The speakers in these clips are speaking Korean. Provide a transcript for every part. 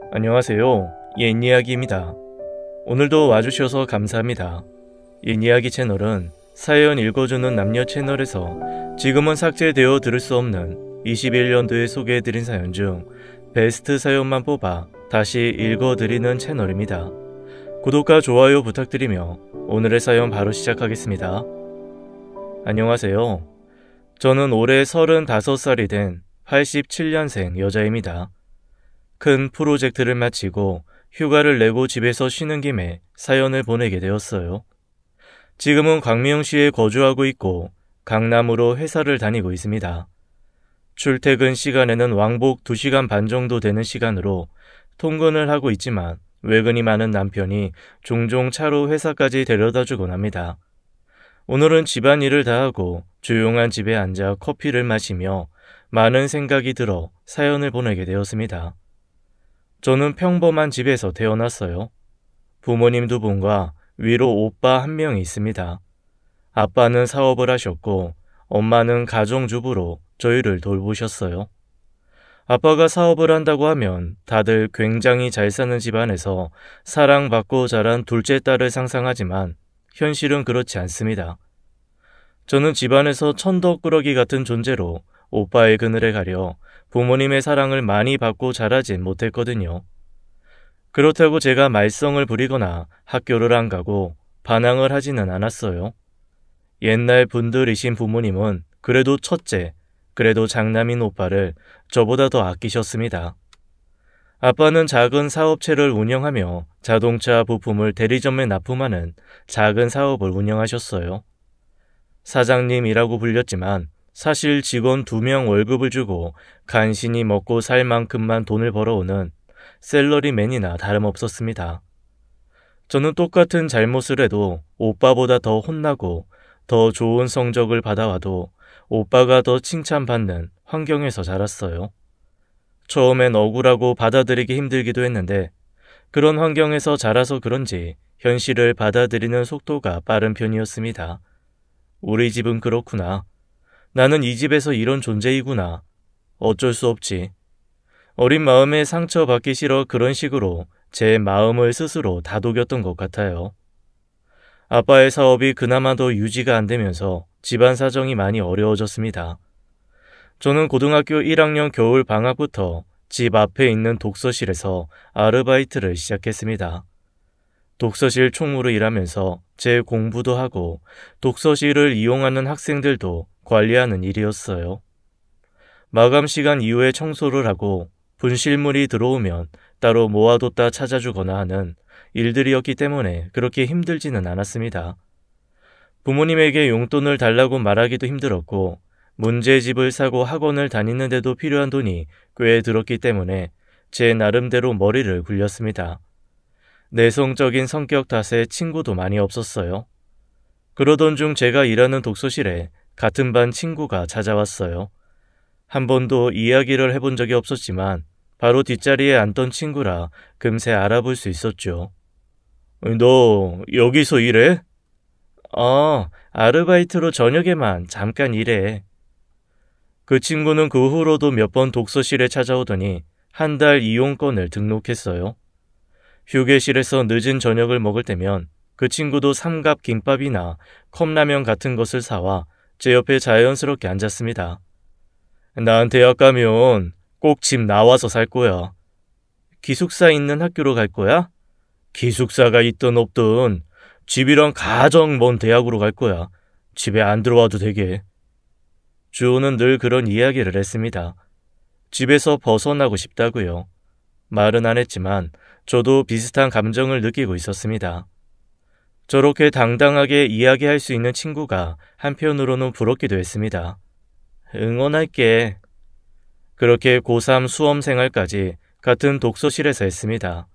안녕하세요. 옛이야기입니다. 오늘도 와주셔서 감사합니다. 옛이야기 채널은 사연 읽어주는 남녀 채널에서 지금은 삭제되어 들을 수 없는 21년도에 소개해드린 사연 중 베스트 사연만 뽑아 다시 읽어드리는 채널입니다. 구독과 좋아요 부탁드리며 오늘의 사연 바로 시작하겠습니다. 안녕하세요. 저는 올해 35살이 된 87년생 여자입니다. 큰 프로젝트를 마치고 휴가를 내고 집에서 쉬는 김에 사연을 보내게 되었어요. 지금은 광명시에 거주하고 있고 강남으로 회사를 다니고 있습니다. 출퇴근 시간에는 왕복 2시간 반 정도 되는 시간으로 통근을 하고 있지만 외근이 많은 남편이 종종 차로 회사까지 데려다 주곤 합니다. 오늘은 집안일을 다 하고 조용한 집에 앉아 커피를 마시며 많은 생각이 들어 사연을 보내게 되었습니다. 저는 평범한 집에서 태어났어요. 부모님 두 분과 위로 오빠 한 명이 있습니다. 아빠는 사업을 하셨고 엄마는 가정주부로 저희를 돌보셨어요. 아빠가 사업을 한다고 하면 다들 굉장히 잘 사는 집안에서 사랑받고 자란 둘째 딸을 상상하지만 현실은 그렇지 않습니다. 저는 집안에서 천덕꾸러기 같은 존재로 오빠의 그늘에 가려 부모님의 사랑을 많이 받고 자라진 못했거든요. 그렇다고 제가 말썽을 부리거나 학교를 안 가고 반항을 하지는 않았어요. 옛날 분들이신 부모님은 그래도 첫째, 그래도 장남인 오빠를 저보다 더 아끼셨습니다. 아빠는 작은 사업체를 운영하며 자동차 부품을 대리점에 납품하는 작은 사업을 운영하셨어요. 사장님이라고 불렸지만 사실 직원 2명 월급을 주고 간신히 먹고 살 만큼만 돈을 벌어오는 샐러리맨이나 다름없었습니다. 저는 똑같은 잘못을 해도 오빠보다 더 혼나고 더 좋은 성적을 받아와도 오빠가 더 칭찬받는 환경에서 자랐어요. 처음엔 억울하고 받아들이기 힘들기도 했는데 그런 환경에서 자라서 그런지 현실을 받아들이는 속도가 빠른 편이었습니다. 우리 집은 그렇구나. 나는 이 집에서 이런 존재이구나. 어쩔 수 없지. 어린 마음에 상처받기 싫어 그런 식으로 제 마음을 스스로 다독였던 것 같아요. 아빠의 사업이 그나마도 유지가 안 되면서 집안 사정이 많이 어려워졌습니다. 저는 고등학교 1학년 겨울 방학부터 집 앞에 있는 독서실에서 아르바이트를 시작했습니다. 독서실 총무로 일하면서 제 공부도 하고 독서실을 이용하는 학생들도 관리하는 일이었어요. 마감 시간 이후에 청소를 하고 분실물이 들어오면 따로 모아뒀다 찾아주거나 하는 일들이었기 때문에 그렇게 힘들지는 않았습니다. 부모님에게 용돈을 달라고 말하기도 힘들었고 문제집을 사고 학원을 다니는데도 필요한 돈이 꽤 들었기 때문에 제 나름대로 머리를 굴렸습니다. 내성적인 성격 탓에 친구도 많이 없었어요. 그러던 중 제가 일하는 독서실에 같은 반 친구가 찾아왔어요. 한 번도 이야기를 해본 적이 없었지만 바로 뒷자리에 앉던 친구라 금세 알아볼 수 있었죠. 너 여기서 일해? 아르바이트로 저녁에만 잠깐 일해. 그 친구는 그 후로도 몇 번 독서실에 찾아오더니 한 달 이용권을 등록했어요. 휴게실에서 늦은 저녁을 먹을 때면 그 친구도 삼갑 김밥이나 컵라면 같은 것을 사와 제 옆에 자연스럽게 앉았습니다. 난 대학 가면 꼭 집 나와서 살 거야. 기숙사 있는 학교로 갈 거야? 기숙사가 있든 없든 집이랑 가정 먼 대학으로 갈 거야. 집에 안 들어와도 되게. 주호는 늘 그런 이야기를 했습니다. 집에서 벗어나고 싶다고요. 말은 안 했지만 저도 비슷한 감정을 느끼고 있었습니다. 저렇게 당당하게 이야기할 수 있는 친구가 한편으로는 부럽기도 했습니다. 응원할게. 그렇게 고3 수험 생활까지 같은 독서실에서 했습니다.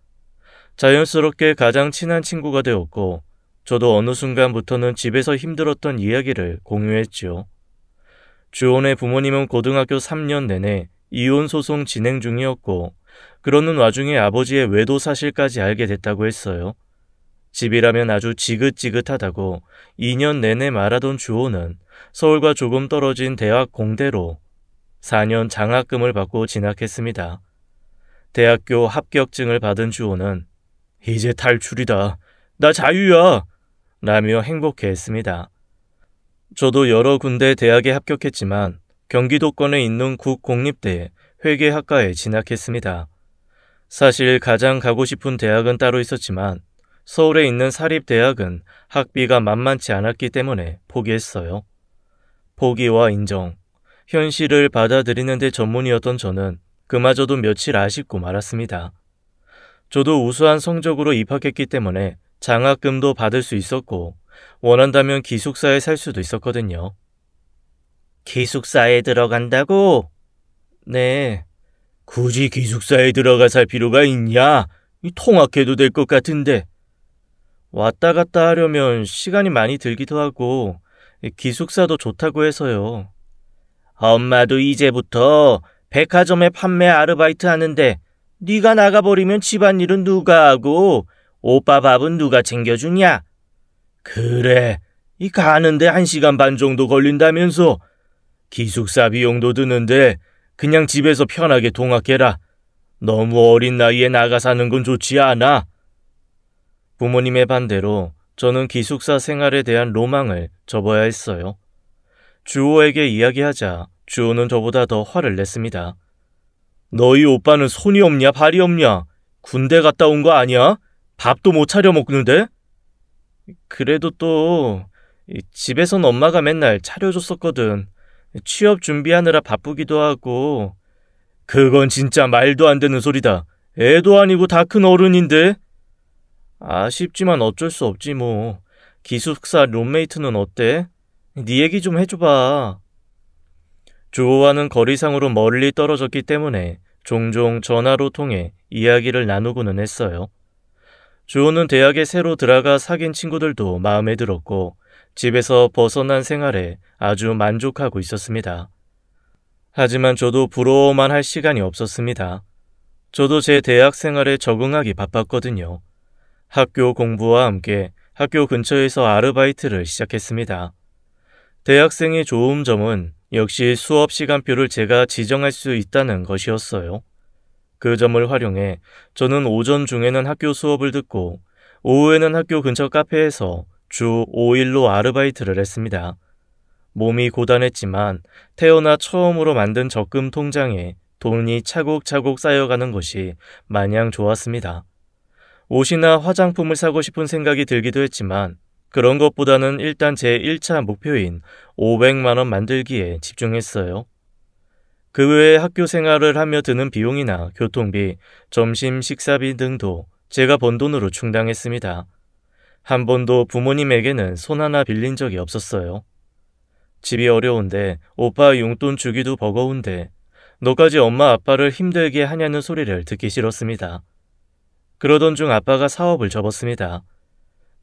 자연스럽게 가장 친한 친구가 되었고 저도 어느 순간부터는 집에서 힘들었던 이야기를 공유했죠. 주원의 부모님은 고등학교 3년 내내 이혼 소송 진행 중이었고 그러는 와중에 아버지의 외도 사실까지 알게 됐다고 했어요. 집이라면 아주 지긋지긋하다고 2년 내내 말하던 주호는 서울과 조금 떨어진 대학 공대로 4년 장학금을 받고 진학했습니다. 대학교 합격증을 받은 주호는 이제 탈출이다. 나 자유야. 라며 행복해했습니다. 저도 여러 군데 대학에 합격했지만 경기도권에 있는 국공립대 회계학과에 진학했습니다. 사실 가장 가고 싶은 대학은 따로 있었지만 서울에 있는 사립대학은 학비가 만만치 않았기 때문에 포기했어요. 포기와 인정, 현실을 받아들이는 데 전문이었던 저는 그마저도 며칠 아쉽고 말았습니다. 저도 우수한 성적으로 입학했기 때문에 장학금도 받을 수 있었고 원한다면 기숙사에 살 수도 있었거든요. 기숙사에 들어간다고? 네. 굳이 기숙사에 들어가 살 필요가 있냐? 통학해도 될 것 같은데. 왔다 갔다 하려면 시간이 많이 들기도 하고 기숙사도 좋다고 해서요. 엄마도 이제부터 백화점에 판매 아르바이트 하는데 네가 나가버리면 집안일은 누가 하고 오빠 밥은 누가 챙겨주냐? 그래, 가는데 1시간 반 정도 걸린다면서. 기숙사 비용도 드는데 그냥 집에서 편하게 통학해라. 너무 어린 나이에 나가 사는 건 좋지 않아. 부모님의 반대로 저는 기숙사 생활에 대한 로망을 접어야 했어요. 주호에게 이야기하자 주호는 저보다 더 화를 냈습니다. 너희 오빠는 손이 없냐 발이 없냐? 군대 갔다 온 거 아니야? 밥도 못 차려 먹는데? 그래도 또 집에선 엄마가 맨날 차려줬었거든. 취업 준비하느라 바쁘기도 하고. 그건 진짜 말도 안 되는 소리다. 애도 아니고 다 큰 어른인데? 아쉽지만 어쩔 수 없지 뭐. 기숙사 룸메이트는 어때? 네 얘기 좀 해줘봐. 주호와는 거리상으로 멀리 떨어졌기 때문에 종종 전화로 통해 이야기를 나누고는 했어요. 주호는 대학에 새로 들어가 사귄 친구들도 마음에 들었고 집에서 벗어난 생활에 아주 만족하고 있었습니다. 하지만 저도 부러워만 할 시간이 없었습니다. 저도 제 대학 생활에 적응하기 바빴거든요. 학교 공부와 함께 학교 근처에서 아르바이트를 시작했습니다. 대학생의 좋은 점은 역시 수업 시간표를 제가 지정할 수 있다는 것이었어요. 그 점을 활용해 저는 오전 중에는 학교 수업을 듣고 오후에는 학교 근처 카페에서 주 5일로 아르바이트를 했습니다. 몸이 고단했지만 태어나 처음으로 만든 적금 통장에 돈이 차곡차곡 쌓여가는 것이 마냥 좋았습니다. 옷이나 화장품을 사고 싶은 생각이 들기도 했지만 그런 것보다는 일단 제 1차 목표인 500만 원 만들기에 집중했어요. 그 외에 학교 생활을 하며 드는 비용이나 교통비, 점심 식사비 등도 제가 번 돈으로 충당했습니다. 한 번도 부모님에게는 손 하나 빌린 적이 없었어요. 집이 어려운데 오빠 용돈 주기도 버거운데 너까지 엄마 아빠를 힘들게 하냐는 소리를 듣기 싫었습니다. 그러던 중 아빠가 사업을 접었습니다.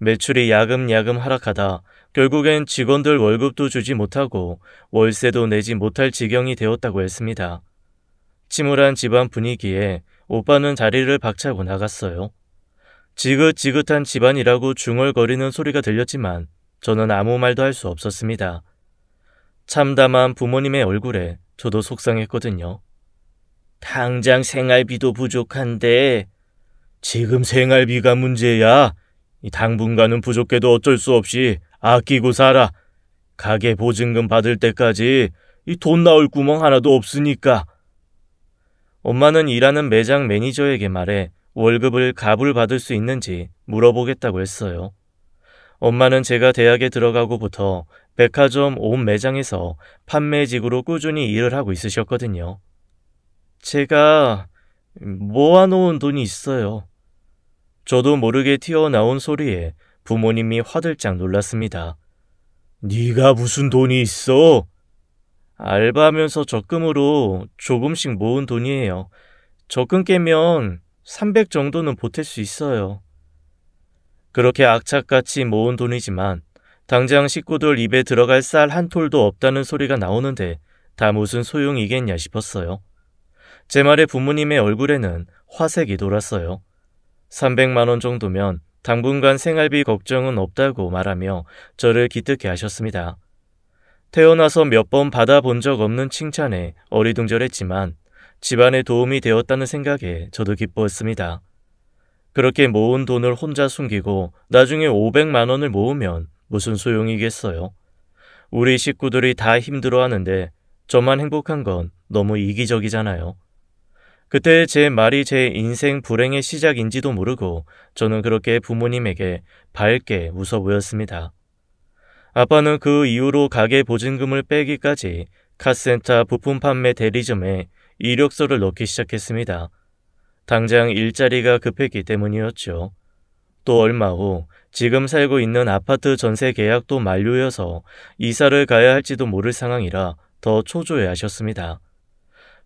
매출이 야금야금 하락하다 결국엔 직원들 월급도 주지 못하고 월세도 내지 못할 지경이 되었다고 했습니다. 침울한 집안 분위기에 오빠는 자리를 박차고 나갔어요. 지긋지긋한 집안이라고 중얼거리는 소리가 들렸지만 저는 아무 말도 할 수 없었습니다. 참담한 부모님의 얼굴에 저도 속상했거든요. 당장 생활비도 부족한데 지금 생활비가 문제야. 당분간은 부족해도 어쩔 수 없이 아끼고 살아. 가게 보증금 받을 때까지 돈 나올 구멍 하나도 없으니까. 엄마는 일하는 매장 매니저에게 말해 월급을 갑을 받을 수 있는지 물어보겠다고 했어요. 엄마는 제가 대학에 들어가고부터 백화점 온 매장에서 판매직으로 꾸준히 일을 하고 있으셨거든요. 제가 모아놓은 돈이 있어요. 저도 모르게 튀어나온 소리에 부모님이 화들짝 놀랐습니다. 네가 무슨 돈이 있어? 알바하면서 적금으로 조금씩 모은 돈이에요. 적금 깨면 300 정도는 보탤 수 있어요. 그렇게 악착같이 모은 돈이지만 당장 식구들 입에 들어갈 쌀 한 톨도 없다는 소리가 나오는데 다 무슨 소용이겠냐 싶었어요. 제 말에 부모님의 얼굴에는 화색이 돌았어요. 300만 원 정도면 당분간 생활비 걱정은 없다고 말하며 저를 기특해 하셨습니다. 태어나서 몇 번 받아본 적 없는 칭찬에 어리둥절했지만 집안에 도움이 되었다는 생각에 저도 기뻤습니다. 그렇게 모은 돈을 혼자 숨기고 나중에 500만 원을 모으면 무슨 소용이겠어요. 우리 식구들이 다 힘들어하는데 저만 행복한 건 너무 이기적이잖아요. 그때 제 말이 제 인생 불행의 시작인지도 모르고 저는 그렇게 부모님에게 밝게 웃어 보였습니다. 아빠는 그 이후로 가게 보증금을 빼기까지 카센터 부품 판매 대리점에 이력서를 넣기 시작했습니다. 당장 일자리가 급했기 때문이었죠. 또 얼마 후 지금 살고 있는 아파트 전세 계약도 만료여서 이사를 가야 할지도 모를 상황이라 더 초조해하셨습니다.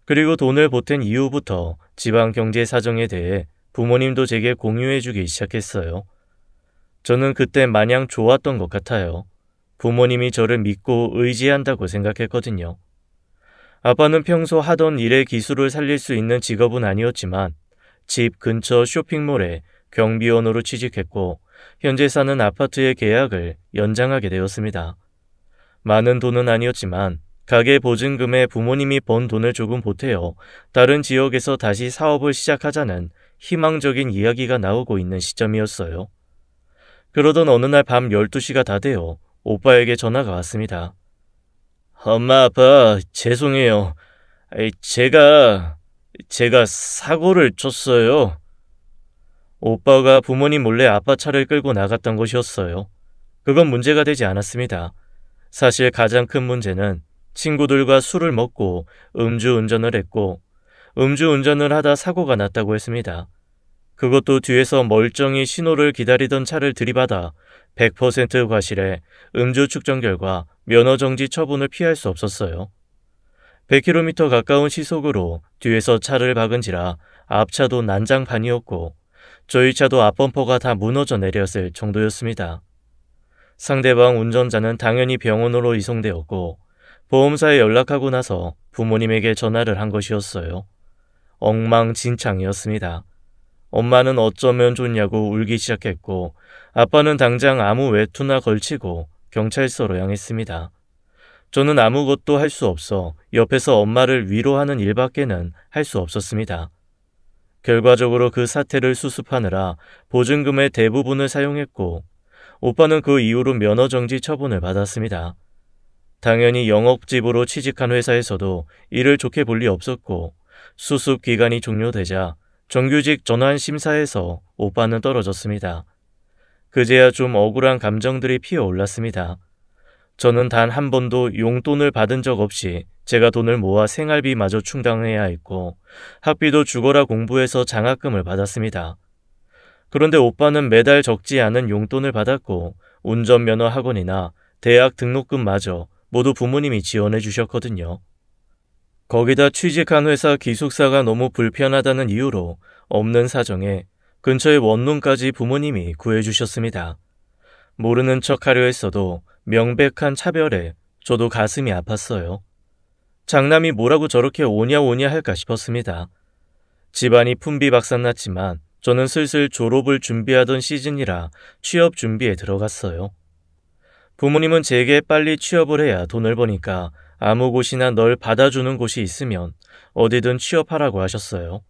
그리고 돈을 보탠 이후부터 집안 경제 사정에 대해 부모님도 제게 공유해주기 시작했어요. 저는 그때 마냥 좋았던 것 같아요. 부모님이 저를 믿고 의지한다고 생각했거든요. 아빠는 평소 하던 일의 기술을 살릴 수 있는 직업은 아니었지만 집 근처 쇼핑몰에 경비원으로 취직했고 현재 사는 아파트의 계약을 연장하게 되었습니다. 많은 돈은 아니었지만 가게 보증금에 부모님이 번 돈을 조금 보태어 다른 지역에서 다시 사업을 시작하자는 희망적인 이야기가 나오고 있는 시점이었어요. 그러던 어느 날 밤 12시가 다 되어 오빠에게 전화가 왔습니다. 엄마, 아빠, 죄송해요. 제가 사고를 쳤어요. 오빠가 부모님 몰래 아빠 차를 끌고 나갔던 것이었어요. 그건 문제가 되지 않았습니다. 사실 가장 큰 문제는 친구들과 술을 먹고 음주운전을 했고 음주운전을 하다 사고가 났다고 했습니다. 그것도 뒤에서 멀쩡히 신호를 기다리던 차를 들이받아 100% 과실에 음주 측정 결과 면허정지 처분을 피할 수 없었어요. 100km 가까운 시속으로 뒤에서 차를 박은지라 앞차도 난장판이었고 저희 차도 앞범퍼가 다 무너져 내렸을 정도였습니다. 상대방 운전자는 당연히 병원으로 이송되었고 보험사에 연락하고 나서 부모님에게 전화를 한 것이었어요. 엉망진창이었습니다. 엄마는 어쩌면 좋냐고 울기 시작했고 아빠는 당장 아무 외투나 걸치고 경찰서로 향했습니다. 저는 아무것도 할 수 없어 옆에서 엄마를 위로하는 일밖에는 할 수 없었습니다. 결과적으로 그 사태를 수습하느라 보증금의 대부분을 사용했고 오빠는 그 이후로 면허정지 처분을 받았습니다. 당연히 영업집으로 취직한 회사에서도 이를 좋게 볼 리 없었고 수습 기간이 종료되자 정규직 전환 심사에서 오빠는 떨어졌습니다. 그제야 좀 억울한 감정들이 피어올랐습니다. 저는 단 한 번도 용돈을 받은 적 없이 제가 돈을 모아 생활비마저 충당해야 했고 학비도 죽어라 공부해서 장학금을 받았습니다. 그런데 오빠는 매달 적지 않은 용돈을 받았고 운전면허 학원이나 대학 등록금마저 모두 부모님이 지원해 주셨거든요. 거기다 취직한 회사 기숙사가 너무 불편하다는 이유로 없는 사정에 근처의 원룸까지 부모님이 구해주셨습니다. 모르는 척하려 했어도 명백한 차별에 저도 가슴이 아팠어요. 장남이 뭐라고 저렇게 오냐 할까 싶었습니다. 집안이 풍비박산났지만 저는 슬슬 졸업을 준비하던 시즌이라 취업 준비에 들어갔어요. 부모님은 제게 빨리 취업을 해야 돈을 버니까 아무 곳이나 널 받아주는 곳이 있으면 어디든 취업하라고 하셨어요.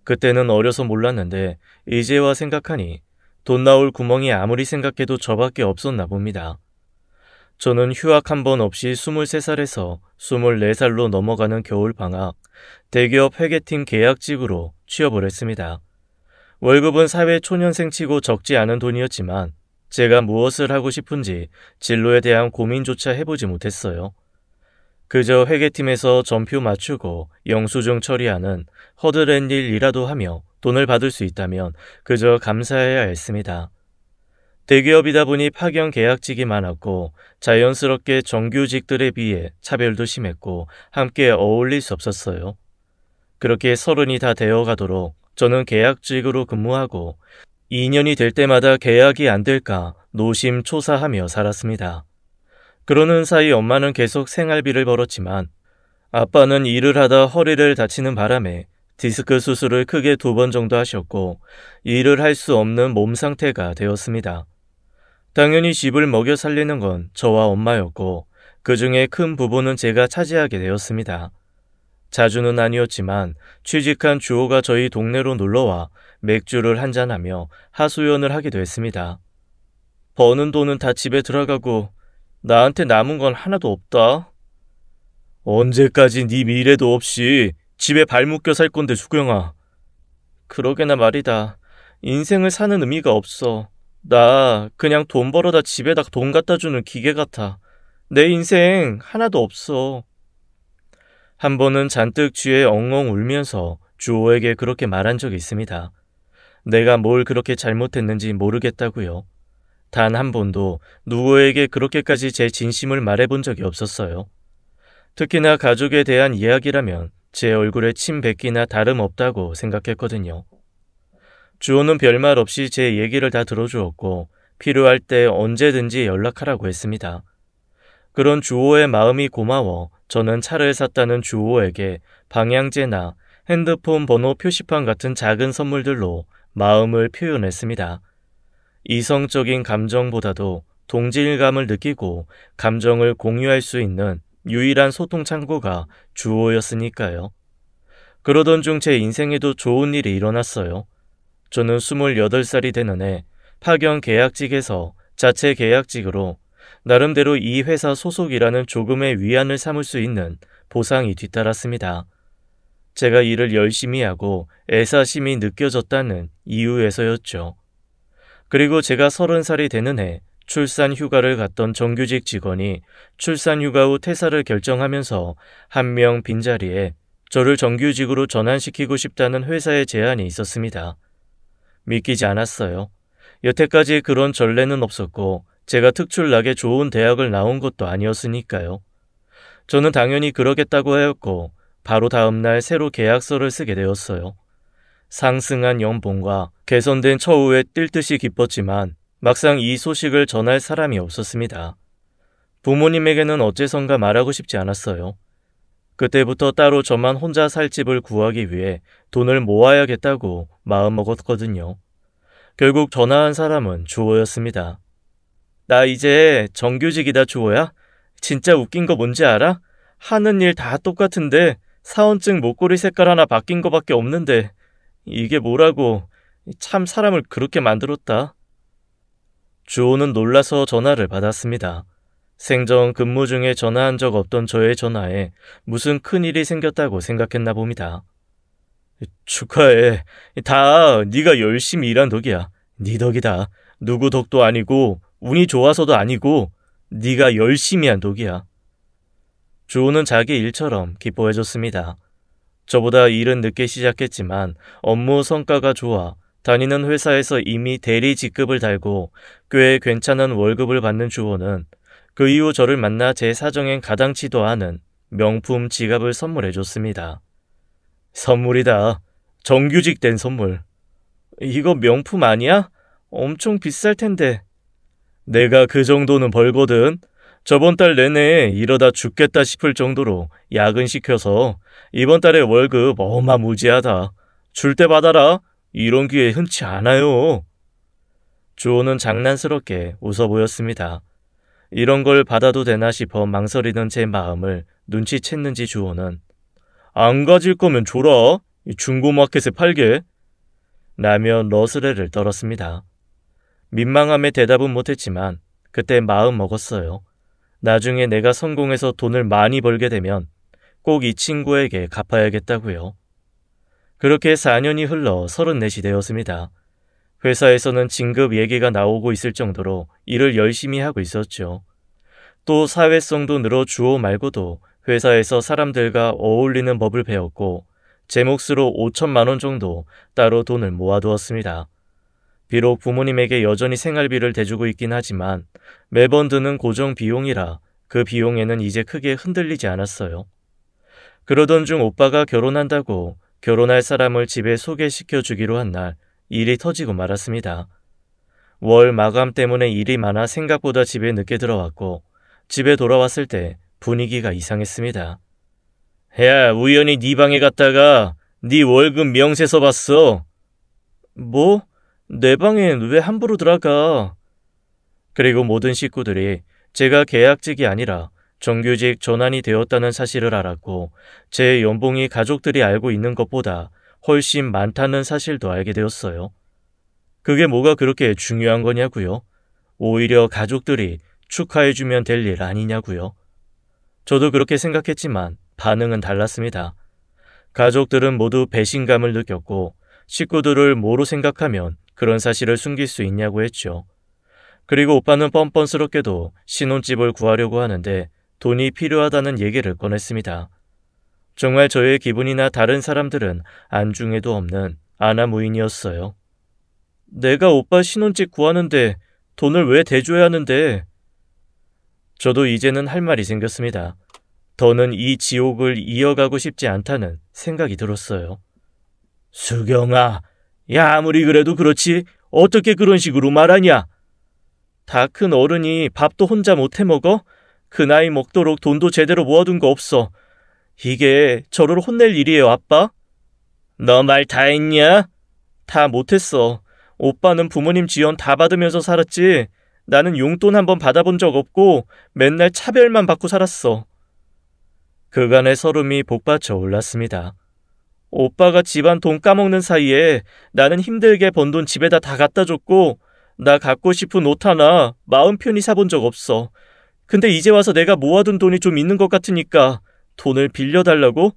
그때는 어려서 몰랐는데 이제와 생각하니 돈 나올 구멍이 아무리 생각해도 저밖에 없었나 봅니다. 저는 휴학 한 번 없이 23살에서 24살로 넘어가는 겨울방학 대기업 회계팀 계약직으로 취업을 했습니다. 월급은 사회 초년생치고 적지 않은 돈이었지만 제가 무엇을 하고 싶은지 진로에 대한 고민조차 해보지 못했어요. 그저 회계팀에서 전표 맞추고 영수증 처리하는 허드렛 일이라도 하며 돈을 받을 수 있다면 그저 감사해야 했습니다. 대기업이다 보니 파견 계약직이 많았고 자연스럽게 정규직들에 비해 차별도 심했고 함께 어울릴 수 없었어요. 그렇게 30이 다 되어가도록 저는 계약직으로 근무하고 2년이 될 때마다 계약이 안 될까 노심초사하며 살았습니다. 그러는 사이 엄마는 계속 생활비를 벌었지만 아빠는 일을 하다 허리를 다치는 바람에 디스크 수술을 크게 2번 정도 하셨고 일을 할 수 없는 몸 상태가 되었습니다. 당연히 집을 먹여 살리는 건 저와 엄마였고 그 중에 큰 부분은 제가 차지하게 되었습니다. 자주는 아니었지만 취직한 주호가 저희 동네로 놀러와 맥주를 한잔하며 하소연을 하기도 했습니다. 버는 돈은 다 집에 들어가고 나한테 남은 건 하나도 없다. 언제까지 네 미래도 없이 집에 발 묶여 살 건데 수경아. 그러게나 말이다. 인생을 사는 의미가 없어. 나 그냥 돈 벌어다 집에다 돈 갖다 주는 기계 같아. 내 인생 하나도 없어. 한 번은 잔뜩 취해 엉엉 울면서 주호에게 그렇게 말한 적이 있습니다. 내가 뭘 그렇게 잘못했는지 모르겠다고요. 단 한 번도 누구에게 그렇게까지 제 진심을 말해본 적이 없었어요. 특히나 가족에 대한 이야기라면 제 얼굴에 침 뱉기나 다름없다고 생각했거든요. 주호는 별말 없이 제 얘기를 다 들어주었고 필요할 때 언제든지 연락하라고 했습니다. 그런 주호의 마음이 고마워 저는 차를 샀다는 주호에게 방향제나 핸드폰 번호 표시판 같은 작은 선물들로 마음을 표현했습니다. 이성적인 감정보다도 동질감을 느끼고 감정을 공유할 수 있는 유일한 소통 창구가 주호였으니까요. 그러던 중 제 인생에도 좋은 일이 일어났어요. 저는 28살이 되는 해 파견 계약직에서 자체 계약직으로 나름대로 이 회사 소속이라는 조금의 위안을 삼을 수 있는 보상이 뒤따랐습니다. 제가 일을 열심히 하고 애사심이 느껴졌다는 이유에서였죠. 그리고 제가 30살이 되는 해 출산 휴가를 갔던 정규직 직원이 출산 휴가 후 퇴사를 결정하면서 한 명 빈자리에 저를 정규직으로 전환시키고 싶다는 회사의 제안이 있었습니다. 믿기지 않았어요. 여태까지 그런 전례는 없었고 제가 특출나게 좋은 대학을 나온 것도 아니었으니까요. 저는 당연히 그러겠다고 하였고 바로 다음날 새로 계약서를 쓰게 되었어요. 상승한 연봉과 개선된 처우에 뛸 듯이 기뻤지만 막상 이 소식을 전할 사람이 없었습니다. 부모님에게는 어째선가 말하고 싶지 않았어요. 그때부터 따로 저만 혼자 살 집을 구하기 위해 돈을 모아야겠다고 마음먹었거든요. 결국 전화한 사람은 주호였습니다. 나 이제 정규직이다 주호야? 진짜 웃긴 거 뭔지 알아? 하는 일 다 똑같은데 사원증 목걸이 색깔 하나 바뀐 거밖에 없는데 이게 뭐라고. 참 사람을 그렇게 만들었다. 주호는 놀라서 전화를 받았습니다. 생전 근무 중에 전화한 적 없던 저의 전화에 무슨 큰일이 생겼다고 생각했나 봅니다. 축하해. 다 네가 열심히 일한 덕이야. 네 덕이다. 누구 덕도 아니고 운이 좋아서도 아니고 네가 열심히 한 덕이야. 주호는 자기 일처럼 기뻐해줬습니다. 저보다 일은 늦게 시작했지만 업무 성과가 좋아 다니는 회사에서 이미 대리 직급을 달고 꽤 괜찮은 월급을 받는 주호는 그 이후 저를 만나 제 사정엔 가당치도 않은 명품 지갑을 선물해줬습니다. 선물이다. 정규직 된 선물. 이거 명품 아니야? 엄청 비쌀 텐데. 내가 그 정도는 벌거든. 저번 달 내내 이러다 죽겠다 싶을 정도로 야근시켜서 이번 달에 월급 어마무지하다. 줄 때 받아라. 이런 기회 흔치 않아요. 주호는 장난스럽게 웃어 보였습니다. 이런 걸 받아도 되나 싶어 망설이던 제 마음을 눈치챘는지 주호는 안 가질 거면 줘라. 중고마켓에 팔게. 라며 러스레를 떨었습니다. 민망함에 대답은 못했지만 그때 마음 먹었어요. 나중에 내가 성공해서 돈을 많이 벌게 되면 꼭 이 친구에게 갚아야겠다고요. 그렇게 4년이 흘러 34이 되었습니다. 회사에서는 진급 얘기가 나오고 있을 정도로 일을 열심히 하고 있었죠. 또 사회성도 늘어 주호 말고도 회사에서 사람들과 어울리는 법을 배웠고 제 몫으로 5천만 원 정도 따로 돈을 모아두었습니다. 비록 부모님에게 여전히 생활비를 대주고 있긴 하지만 매번 드는 고정 비용이라 그 비용에는 이제 크게 흔들리지 않았어요. 그러던 중 오빠가 결혼한다고 결혼할 사람을 집에 소개시켜 주기로 한 날 일이 터지고 말았습니다. 월 마감 때문에 일이 많아 생각보다 집에 늦게 들어왔고 집에 돌아왔을 때 분위기가 이상했습니다. 야, 우연히 네 방에 갔다가 네 월급 명세서 봤어. 뭐? 내 방엔 왜 함부로 들어가? 그리고 모든 식구들이 제가 계약직이 아니라 정규직 전환이 되었다는 사실을 알았고 제 연봉이 가족들이 알고 있는 것보다 훨씬 많다는 사실도 알게 되었어요. 그게 뭐가 그렇게 중요한 거냐고요? 오히려 가족들이 축하해주면 될 일 아니냐고요? 저도 그렇게 생각했지만 반응은 달랐습니다. 가족들은 모두 배신감을 느꼈고 식구들을 뭐로 생각하면 그런 사실을 숨길 수 있냐고 했죠. 그리고 오빠는 뻔뻔스럽게도 신혼집을 구하려고 하는데 돈이 필요하다는 얘기를 꺼냈습니다. 정말 저의 기분이나 다른 사람들은 안중에도 없는 아나무인이었어요. 내가 오빠 신혼집 구하는데 돈을 왜 대줘야 하는데? 저도 이제는 할 말이 생겼습니다. 더는 이 지옥을 이어가고 싶지 않다는 생각이 들었어요. 수경아, 야 아무리 그래도 그렇지 어떻게 그런 식으로 말하냐? 다 큰 어른이 밥도 혼자 못해 먹어? 그 나이 먹도록 돈도 제대로 모아둔 거 없어. 이게 저를 혼낼 일이에요, 아빠? 너 말 다 했냐? 다 못했어. 오빠는 부모님 지원 다 받으면서 살았지. 나는 용돈 한번 받아본 적 없고 맨날 차별만 받고 살았어. 그간의 서름이 복받쳐 올랐습니다. 오빠가 집안 돈 까먹는 사이에 나는 힘들게 번 돈 집에다 다 갖다 줬고 나 갖고 싶은 옷 하나 마음 편히 사본 적 없어. 근데 이제 와서 내가 모아둔 돈이 좀 있는 것 같으니까 돈을 빌려달라고?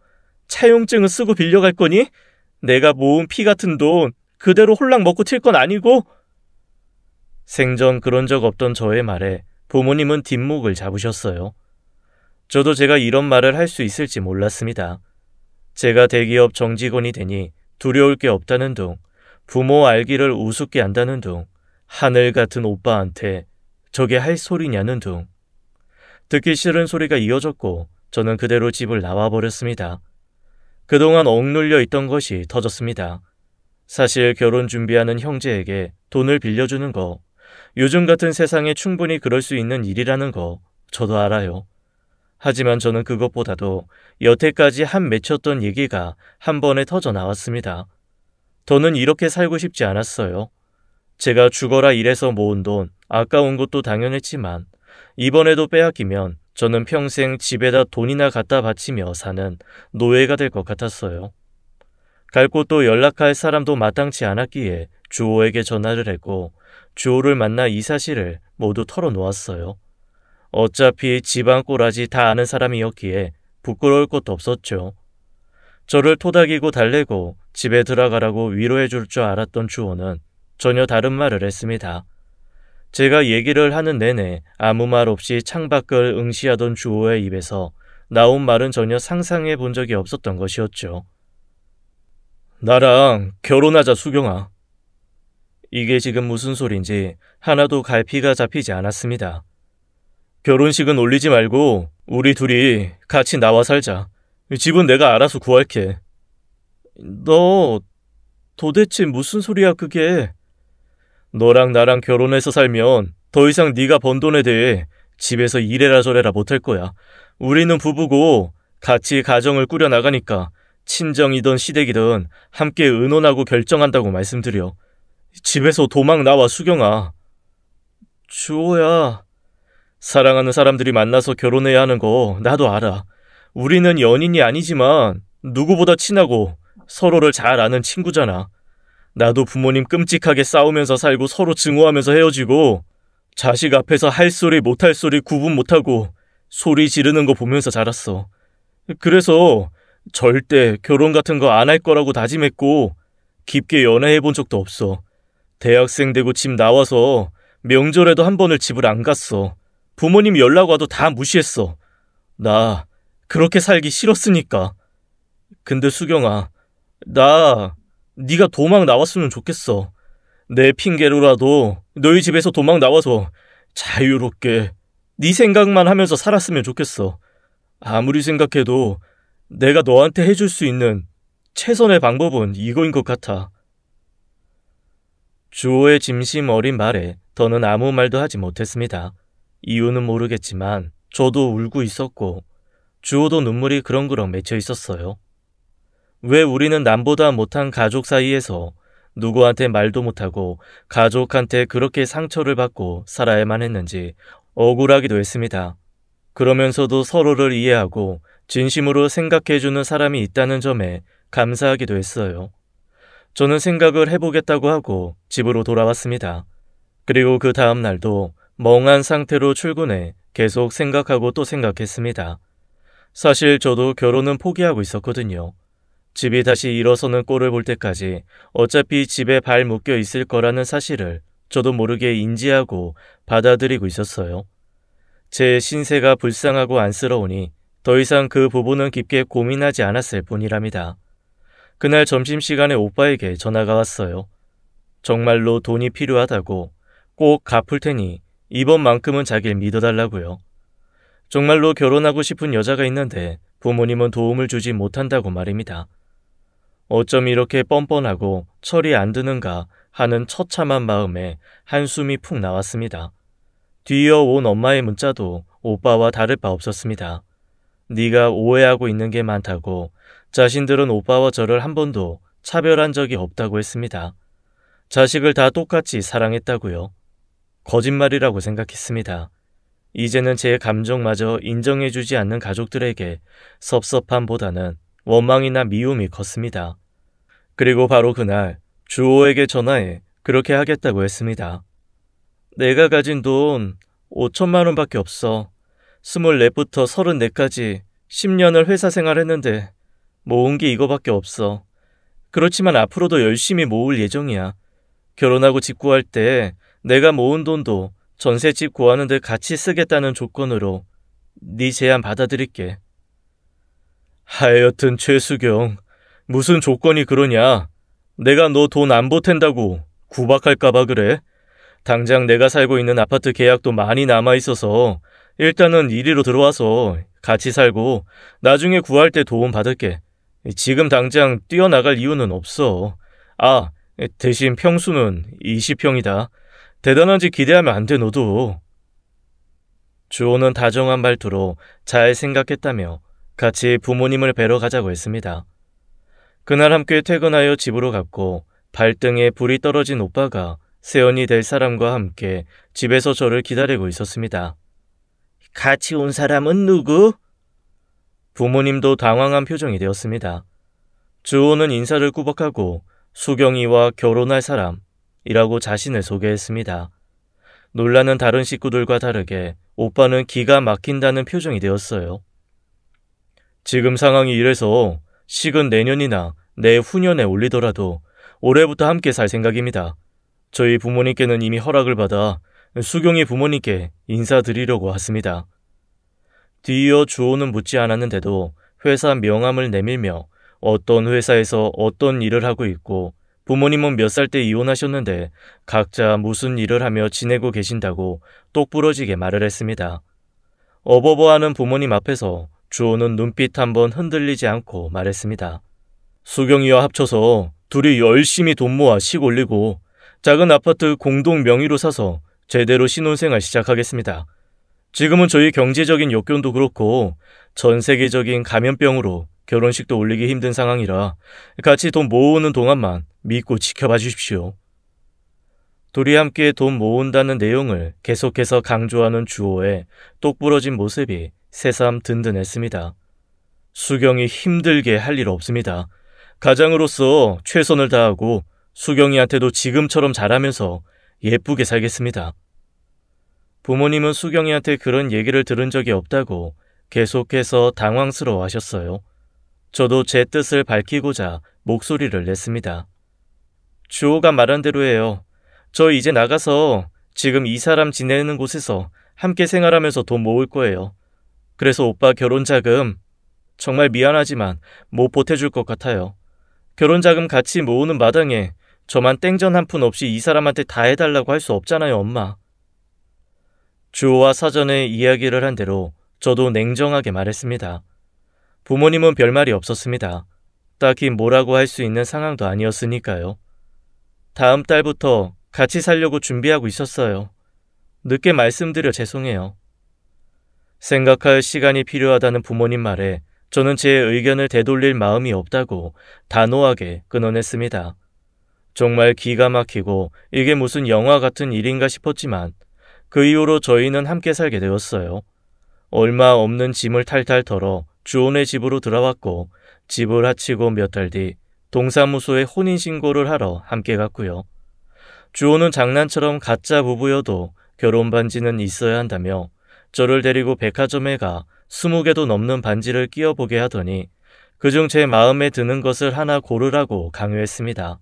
차용증은 쓰고 빌려갈 거니? 내가 모은 피 같은 돈 그대로 홀랑 먹고 튈 건 아니고? 생전 그런 적 없던 저의 말에 부모님은 뒷목을 잡으셨어요. 저도 제가 이런 말을 할 수 있을지 몰랐습니다. 제가 대기업 정직원이 되니 두려울 게 없다는 둥, 부모 알기를 우습게 한다는 둥, 하늘 같은 오빠한테 저게 할 소리냐는 둥. 듣기 싫은 소리가 이어졌고 저는 그대로 집을 나와버렸습니다. 그동안 억눌려 있던 것이 터졌습니다. 사실 결혼 준비하는 형제에게 돈을 빌려주는 거, 요즘 같은 세상에 충분히 그럴 수 있는 일이라는 거 저도 알아요. 하지만 저는 그것보다도 여태까지 한 맺혔던 얘기가 한 번에 터져 나왔습니다. 더는 이렇게 살고 싶지 않았어요. 제가 죽어라 일해서 모은 돈 아까운 것도 당연했지만 이번에도 빼앗기면 저는 평생 집에다 돈이나 갖다 바치며 사는 노예가 될 것 같았어요. 갈 곳도 연락할 사람도 마땅치 않았기에 주호에게 전화를 했고 주호를 만나 이 사실을 모두 털어놓았어요. 어차피 집안 꼬라지 다 아는 사람이었기에 부끄러울 것도 없었죠. 저를 토닥이고 달래고 집에 들어가라고 위로해 줄 줄 알았던 주호는 전혀 다른 말을 했습니다. 제가 얘기를 하는 내내 아무 말 없이 창밖을 응시하던 주호의 입에서 나온 말은 전혀 상상해 본 적이 없었던 것이었죠. 나랑 결혼하자, 수경아. 이게 지금 무슨 소린지 하나도 갈피가 잡히지 않았습니다. 결혼식은 올리지 말고 우리 둘이 같이 나와 살자. 집은 내가 알아서 구할게. 너 도대체 무슨 소리야 그게? 너랑 나랑 결혼해서 살면 더 이상 네가 번 돈에 대해 집에서 이래라 저래라 못할 거야. 우리는 부부고 같이 가정을 꾸려나가니까 친정이든 시댁이든 함께 의논하고 결정한다고 말씀드려. 집에서 도망 나와, 수경아. 주호야, 사랑하는 사람들이 만나서 결혼해야 하는 거 나도 알아. 우리는 연인이 아니지만 누구보다 친하고 서로를 잘 아는 친구잖아. 나도 부모님 끔찍하게 싸우면서 살고 서로 증오하면서 헤어지고 자식 앞에서 할 소리 못할 소리 구분 못하고 소리 지르는 거 보면서 자랐어. 그래서 절대 결혼 같은 거 안 할 거라고 다짐했고 깊게 연애해본 적도 없어. 대학생 되고 집 나와서 명절에도 한 번을 집을 안 갔어. 부모님 연락 와도 다 무시했어. 나 그렇게 살기 싫었으니까. 근데 수경아, 나 네가 도망 나왔으면 좋겠어. 내 핑계로라도 너희 집에서 도망 나와서 자유롭게 네 생각만 하면서 살았으면 좋겠어. 아무리 생각해도 내가 너한테 해줄 수 있는 최선의 방법은 이거인 것 같아. 주호의 진심 어린 말에 더는 아무 말도 하지 못했습니다. 이유는 모르겠지만 저도 울고 있었고 주호도 눈물이 그렁그렁 맺혀 있었어요. 왜 우리는 남보다 못한 가족 사이에서 누구한테 말도 못하고 가족한테 그렇게 상처를 받고 살아야만 했는지 억울하기도 했습니다. 그러면서도 서로를 이해하고 진심으로 생각해주는 사람이 있다는 점에 감사하기도 했어요. 저는 생각을 해보겠다고 하고 집으로 돌아왔습니다. 그리고 그 다음 날도 멍한 상태로 출근해 계속 생각하고 또 생각했습니다. 사실 저도 결혼은 포기하고 있었거든요. 집이 다시 일어서는 꼴을 볼 때까지 어차피 집에 발 묶여 있을 거라는 사실을 저도 모르게 인지하고 받아들이고 있었어요. 제 신세가 불쌍하고 안쓰러우니 더 이상 그 부분은 깊게 고민하지 않았을 뿐이랍니다. 그날 점심시간에 오빠에게 전화가 왔어요. 정말로 돈이 필요하다고 꼭 갚을 테니 이번만큼은 자길 믿어달라고요. 정말로 결혼하고 싶은 여자가 있는데 부모님은 도움을 주지 못한다고 말입니다. 어쩜 이렇게 뻔뻔하고 철이 안 드는가 하는 처참한 마음에 한숨이 푹 나왔습니다. 뒤이어 온 엄마의 문자도 오빠와 다를 바 없었습니다. 네가 오해하고 있는 게 많다고 자신들은 오빠와 저를 한 번도 차별한 적이 없다고 했습니다. 자식을 다 똑같이 사랑했다고요. 거짓말이라고 생각했습니다. 이제는 제 감정마저 인정해주지 않는 가족들에게 섭섭함보다는 원망이나 미움이 컸습니다. 그리고 바로 그날 주호에게 전화해 그렇게 하겠다고 했습니다. 내가 가진 돈 5천만 원밖에 없어. 24부터 34까지 10년을 회사 생활했는데 모은 게 이거밖에 없어. 그렇지만 앞으로도 열심히 모을 예정이야. 결혼하고 집 구할 때 내가 모은 돈도 전셋집 구하는데 같이 쓰겠다는 조건으로 네 제안 받아들일게. 하여튼 최수경, 무슨 조건이 그러냐? 내가 너 돈 안 보탠다고 구박할까봐 그래? 당장 내가 살고 있는 아파트 계약도 많이 남아있어서 일단은 이리로 들어와서 같이 살고 나중에 구할 때 도움 받을게. 지금 당장 뛰어나갈 이유는 없어. 아, 대신 평수는 20평이다. 대단한지 기대하면 안 돼, 너도. 주호는 다정한 말투로 잘 생각했다며 같이 부모님을 뵈러 가자고 했습니다. 그날 함께 퇴근하여 집으로 갔고 발등에 불이 떨어진 오빠가 세연이 될 사람과 함께 집에서 저를 기다리고 있었습니다. 같이 온 사람은 누구? 부모님도 당황한 표정이 되었습니다. 주호는 인사를 꾸벅하고 수경이와 결혼할 사람이라고 자신을 소개했습니다. 놀라는 다른 식구들과 다르게 오빠는 기가 막힌다는 표정이 되었어요. 지금 상황이 이래서 식은 내년이나 내후년에 올리더라도 올해부터 함께 살 생각입니다. 저희 부모님께는 이미 허락을 받아 수경이 부모님께 인사드리려고 왔습니다. 뒤이어 주호는 묻지 않았는데도 회사 명함을 내밀며 어떤 회사에서 어떤 일을 하고 있고 부모님은 몇 살 때 이혼하셨는데 각자 무슨 일을 하며 지내고 계신다고 똑부러지게 말을 했습니다. 어버버하는 부모님 앞에서 주호는 눈빛 한번 흔들리지 않고 말했습니다. 수경이와 합쳐서 둘이 열심히 돈 모아 식 올리고 작은 아파트 공동 명의로 사서 제대로 신혼생활 시작하겠습니다. 지금은 저희 경제적인 여건도 그렇고 전 세계적인 감염병으로 결혼식도 올리기 힘든 상황이라 같이 돈 모으는 동안만 믿고 지켜봐 주십시오. 둘이 함께 돈 모은다는 내용을 계속해서 강조하는 주호의 똑부러진 모습이 새삼 든든했습니다. 수경이 힘들게 할 일 없습니다. 가장으로서 최선을 다하고 수경이한테도 지금처럼 잘하면서 예쁘게 살겠습니다. 부모님은 수경이한테 그런 얘기를 들은 적이 없다고 계속해서 당황스러워 하셨어요. 저도 제 뜻을 밝히고자 목소리를 냈습니다. 주호가 말한 대로 해요. 저 이제 나가서 지금 이 사람 지내는 곳에서 함께 생활하면서 돈 모을 거예요. 그래서 오빠 결혼자금 정말 미안하지만 못 보태줄 것 같아요. 결혼자금 같이 모으는 마당에 저만 땡전 한 푼 없이 이 사람한테 다 해달라고 할 수 없잖아요, 엄마. 주호와 사전에 이야기를 한 대로 저도 냉정하게 말했습니다. 부모님은 별말이 없었습니다. 딱히 뭐라고 할 수 있는 상황도 아니었으니까요. 다음 달부터 같이 살려고 준비하고 있었어요. 늦게 말씀드려 죄송해요. 생각할 시간이 필요하다는 부모님 말에 저는 제 의견을 되돌릴 마음이 없다고 단호하게 끊어냈습니다. 정말 기가 막히고 이게 무슨 영화 같은 일인가 싶었지만 그 이후로 저희는 함께 살게 되었어요. 얼마 없는 짐을 탈탈 털어 주온의 집으로 들어왔고 집을 하치고 몇 달 뒤 동사무소에 혼인신고를 하러 함께 갔고요. 주호는 장난처럼 가짜 부부여도 결혼 반지는 있어야 한다며 저를 데리고 백화점에 가 20개도 넘는 반지를 끼워보게 하더니 그중 제 마음에 드는 것을 하나 고르라고 강요했습니다.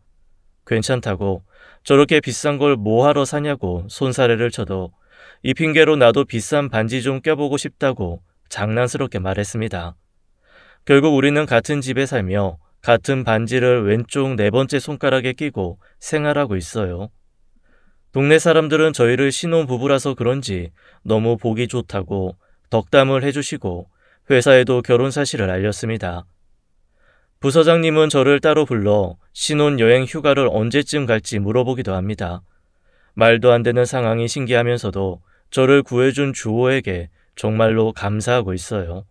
괜찮다고 저렇게 비싼 걸 뭐하러 사냐고 손사래를 쳐도 이 핑계로 나도 비싼 반지 좀 껴보고 싶다고 장난스럽게 말했습니다. 결국 우리는 같은 집에 살며 같은 반지를 왼쪽 4번째 손가락에 끼고 생활하고 있어요. 동네 사람들은 저희를 신혼부부라서 그런지 너무 보기 좋다고 덕담을 해주시고 회사에도 결혼 사실을 알렸습니다. 부서장님은 저를 따로 불러 신혼여행 휴가를 언제쯤 갈지 물어보기도 합니다. 말도 안 되는 상황이 신기하면서도 저를 구해준 주호에게 정말로 감사하고 있어요.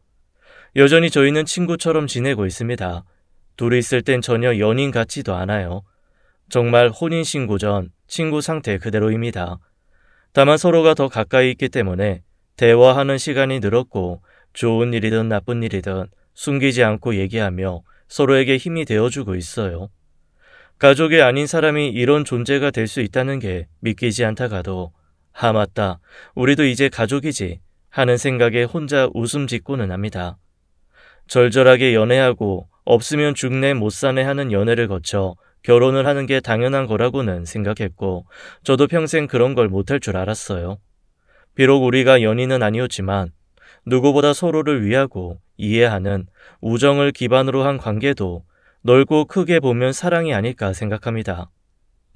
여전히 저희는 친구처럼 지내고 있습니다. 둘이 있을 땐 전혀 연인 같지도 않아요. 정말 혼인신고 전 친구 상태 그대로입니다. 다만 서로가 더 가까이 있기 때문에 대화하는 시간이 늘었고 좋은 일이든 나쁜 일이든 숨기지 않고 얘기하며 서로에게 힘이 되어주고 있어요. 가족이 아닌 사람이 이런 존재가 될 수 있다는 게 믿기지 않다가도 맞다. 우리도 이제 가족이지 하는 생각에 혼자 웃음 짓고는 합니다. 절절하게 연애하고 없으면 죽네 못 사네 하는 연애를 거쳐 결혼을 하는 게 당연한 거라고는 생각했고 저도 평생 그런 걸 못할 줄 알았어요. 비록 우리가 연인은 아니었지만 누구보다 서로를 위하고 이해하는 우정을 기반으로 한 관계도 넓고 크게 보면 사랑이 아닐까 생각합니다.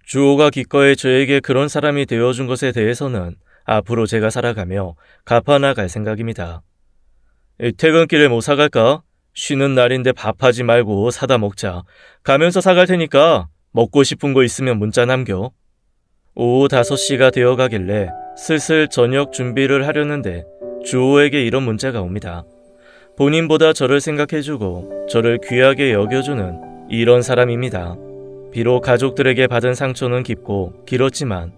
주호가 기꺼이 저에게 그런 사람이 되어준 것에 대해서는 앞으로 제가 살아가며 갚아나갈 생각입니다. 퇴근길에 뭐 사갈까? 쉬는 날인데 밥하지 말고 사다 먹자. 가면서 사갈 테니까 먹고 싶은 거 있으면 문자 남겨. 오후 5시가 되어가길래 슬슬 저녁 준비를 하려는데 주호에게 이런 문자가 옵니다. 본인보다 저를 생각해주고 저를 귀하게 여겨주는 이런 사람입니다. 비록 가족들에게 받은 상처는 깊고 길었지만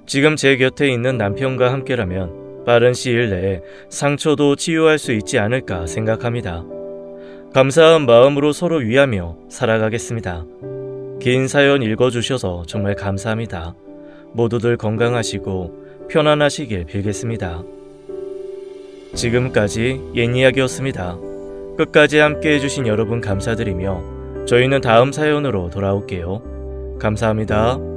지금 제 곁에 있는 남편과 함께라면 빠른 시일 내에 상처도 치유할 수 있지 않을까 생각합니다. 감사한 마음으로 서로 위하며 살아가겠습니다. 긴 사연 읽어주셔서 정말 감사합니다. 모두들 건강하시고 편안하시길 빌겠습니다. 지금까지 옛이야기였습니다. 끝까지 함께 해주신 여러분 감사드리며 저희는 다음 사연으로 돌아올게요. 감사합니다.